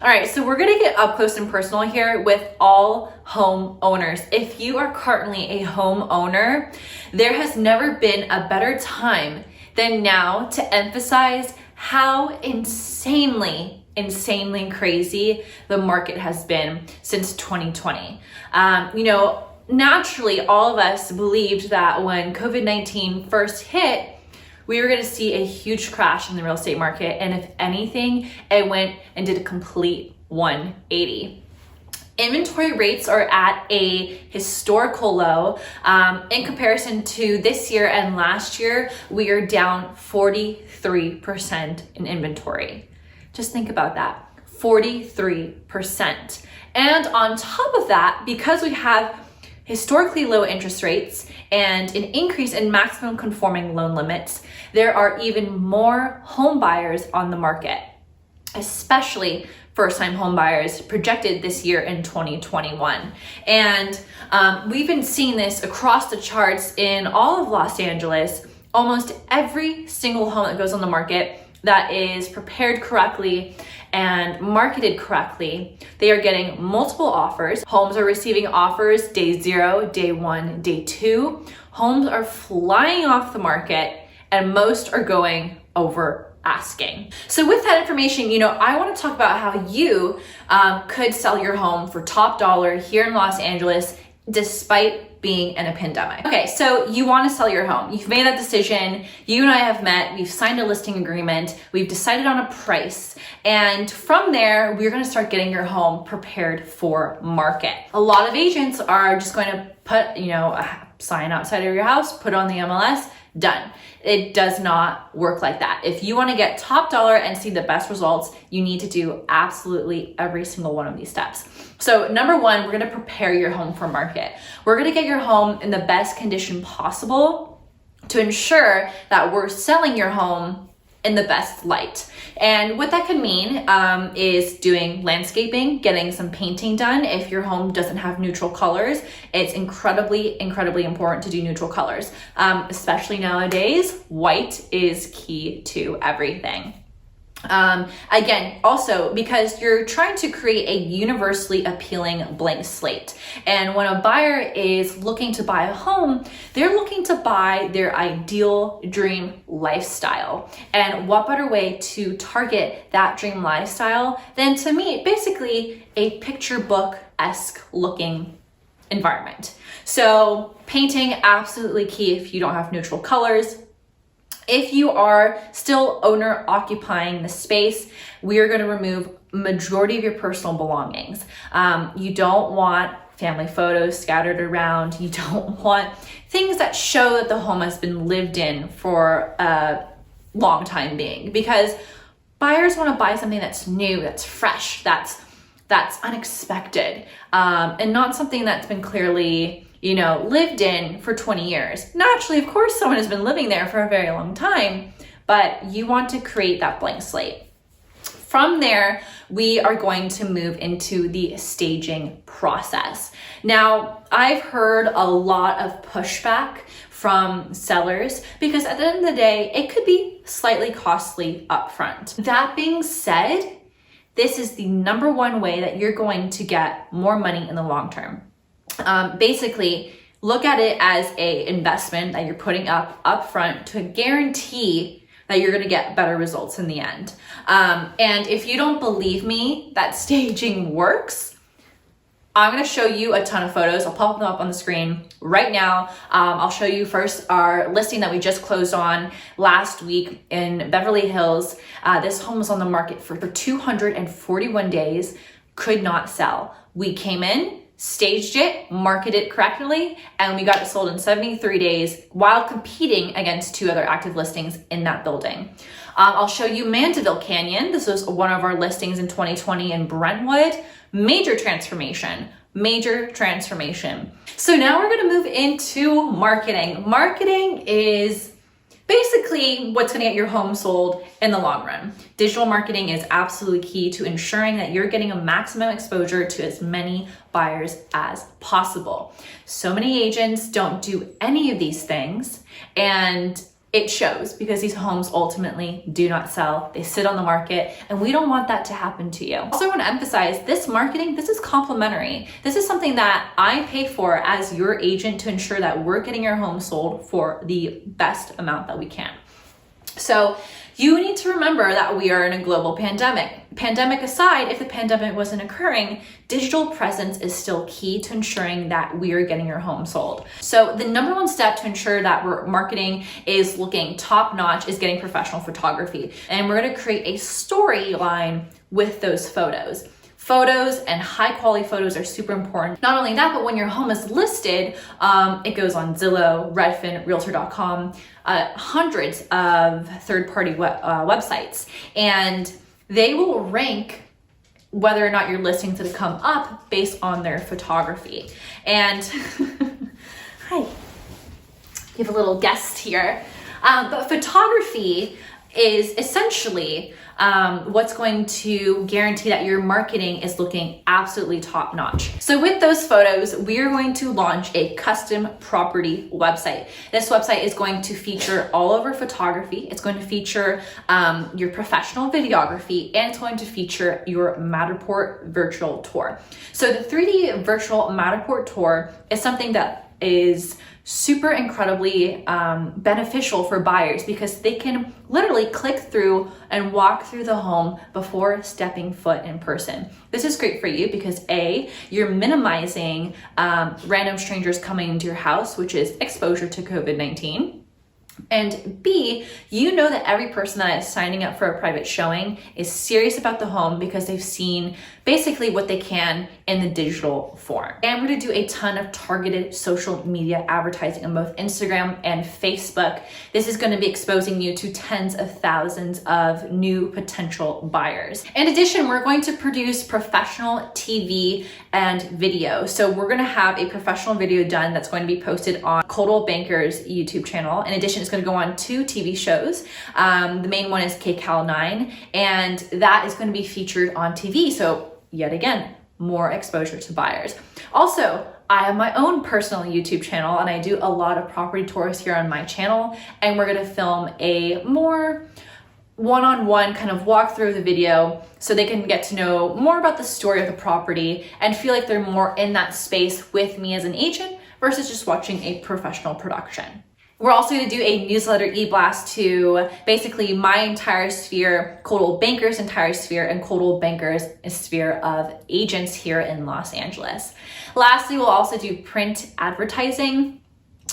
All right, so we're gonna get up close and personal here with all home owners. If you are currently a home owner, there has never been a better time than now to emphasize how insanely crazy the market has been since 2020. Naturally, all of us believed that when COVID-19 first hit, we were going to see a huge crash in the real estate market. And if anything, it went and did a complete 180. Inventory rates are at a historical low. In comparison to this year and last year, we are down 43% in inventory. Just think about that, 43%. And on top of that, because we have historically low interest rates and an increase in maximum conforming loan limits, there are even more home buyers on the market, especially first-time home buyers projected this year in 2021. And we've been seeing this across the charts in all of Los Angeles. Almost every single home that goes on the market that is prepared correctly and marketed correctly, they are getting multiple offers. Homes are receiving offers day 0, day 1, day 2. Homes are flying off the market and most are going over asking. So with that information, I want to talk about how you could sell your home for top dollar here in Los Angeles despite being in a pandemic. Okay, so you want to sell your home. You've made that decision. You and I have met. We've signed a listing agreement. We've decided on a price. And from there, we're going to start getting your home prepared for market. A lot of agents are just going to put, a sign outside of your house, put on the MLS, done. It does not work like that. If you want to get top dollar and see the best results, you need to do absolutely every single one of these steps. So number one, we're going to prepare your home for market. We're going to get your home in the best condition possible to ensure that we're selling your home in the best light. And what that could mean is doing landscaping, getting some painting done. If your home doesn't have neutral colors, it's incredibly important to do neutral colors. Especially nowadays, white is key to everything. Again, also because you're trying to create a universally appealing blank slate. And when a buyer is looking to buy a home, they're looking to buy their ideal dream lifestyle. And what better way to target that dream lifestyle than to meet basically a picture book-esque looking environment. So painting, absolutely key if you don't have neutral colors. If you are still owner occupying the space, we are going to remove majority of your personal belongings. You don't want family photos scattered around. You don't want things that show that the home has been lived in for a long time being, because buyers want to buy something that's new, that's fresh, that's unexpected, and not something that's been clearly lived in for 20 years. Naturally, of course, someone has been living there for a very long time, but you want to create that blank slate. From there, we are going to move into the staging process. Now, I've heard a lot of pushback from sellers because at the end of the day, it could be slightly costly upfront. That being said, this is the number one way that you're going to get more money in the long term. Basically, look at it as an investment that you're putting up front to guarantee that you're going to get better results in the end. And if you don't believe me that staging works, I'm going to show you a ton of photos. I'll pop them up on the screen right now. I'll show you first our listing that we just closed on last week in Beverly Hills. This home was on the market for 241 days, could not sell. We came in, staged it, marketed it correctly, and we got it sold in 73 days while competing against 2 other active listings in that building. I'll show you Mandeville Canyon. This was one of our listings in 2020 in Brentwood. Major transformation. So now we're going to move into marketing. Marketing is basically what's going to get your home sold in the long run. Digital marketing is absolutely key to ensuring that you're getting a maximum exposure to as many buyers as possible. So many agents don't do any of these things, and it shows, because these homes ultimately do not sell. They sit on the market, and we don't want that to happen to you. Also, I want to emphasize this marketing, this is complimentary. This is something that I pay for as your agent to ensure that we're getting your home sold for the best amount that we can. So you need to remember that we are in a global pandemic. Pandemic aside, if the pandemic wasn't occurring, digital presence is still key to ensuring that we are getting your home sold. So the number one step to ensure that our marketing is looking top notch is getting professional photography. And we're going to create a storyline with those photos. Photos and high quality photos are super important. Not only that, but when your home is listed, it goes on Zillow, Redfin, Realtor.com, hundreds of third-party websites, and they will rank whether or not your listings to come up based on their photography. And hi, you have a little guest here. But photography is essentially what's going to guarantee that your marketing is looking absolutely top notch. So with those photos, we are going to launch a custom property website. This website is going to feature all of our photography. It's going to feature your professional videography, and it's going to feature your Matterport virtual tour. So the 3D virtual Matterport tour is something that is super incredibly beneficial for buyers, because they can literally click through and walk through the home before stepping foot in person. This is great for you because A, you're minimizing random strangers coming into your house, which is exposure to COVID-19. And B, you know that every person that is signing up for a private showing is serious about the home because they've seen basically what they can in the digital form. And we're going to do a ton of targeted social media advertising on both Instagram and Facebook. This is going to be exposing you to tens of thousands of new potential buyers. In addition, we're going to produce professional TV and video. So we're going to have a professional video done that's going to be posted on Coldwell Banker's YouTube channel. In addition, it's going to go on 2 TV shows. The main one is KCAL 9, and that is going to be featured on TV. So yet again, more exposure to buyers. Also, I have my own personal YouTube channel, and I do a lot of property tours here on my channel, and we're going to film a more one-on-one kind of walk through the video so they can get to know more about the story of the property and feel like they're more in that space with me as an agent versus just watching a professional production. We're also going to do a newsletter e-blast to basically my entire sphere, Coldwell Banker's entire sphere, and Coldwell Banker's sphere of agents here in Los Angeles. Lastly, we'll also do print advertising.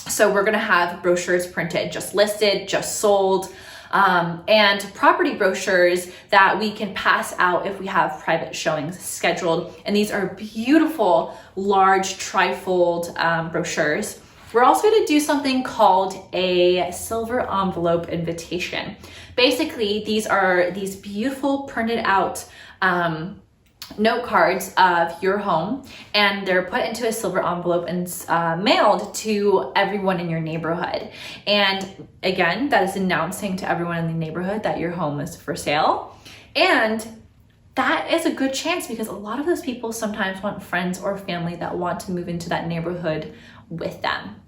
So we're going to have brochures printed, just listed, just sold, and property brochures that we can pass out if we have private showings scheduled. And these are beautiful, large trifold brochures. We're also going to do something called a silver envelope invitation. Basically, these are these beautiful printed out note cards of your home, and they're put into a silver envelope and mailed to everyone in your neighborhood. And again, that is announcing to everyone in the neighborhood that your home is for sale. And that is a good chance because a lot of those people sometimes want friends or family that want to move into that neighborhood with them.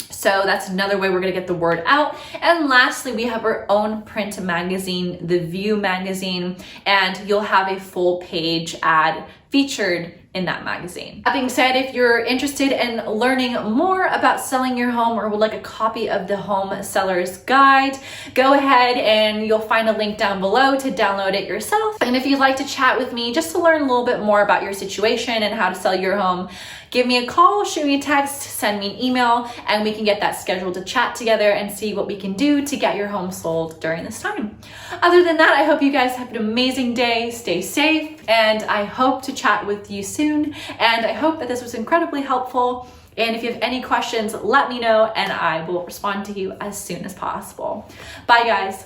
So that's another way we're going to get the word out. And lastly, we have our own print magazine, The View magazine, and you'll have a full page ad featured in that magazine. That being said, if you're interested in learning more about selling your home or would like a copy of the Home Seller's Guide, go ahead and you'll find a link down below to download it yourself. And if you'd like to chat with me just to learn a little bit more about your situation and how to sell your home, give me a call, shoot me a text, send me an email, and we can get that scheduled to chat together and see what we can do to get your home sold during this time. Other than that, I hope you guys have an amazing day, stay safe, and I hope to chat with you soon. And I hope that this was incredibly helpful. And if you have any questions, let me know and I will respond to you as soon as possible. Bye guys.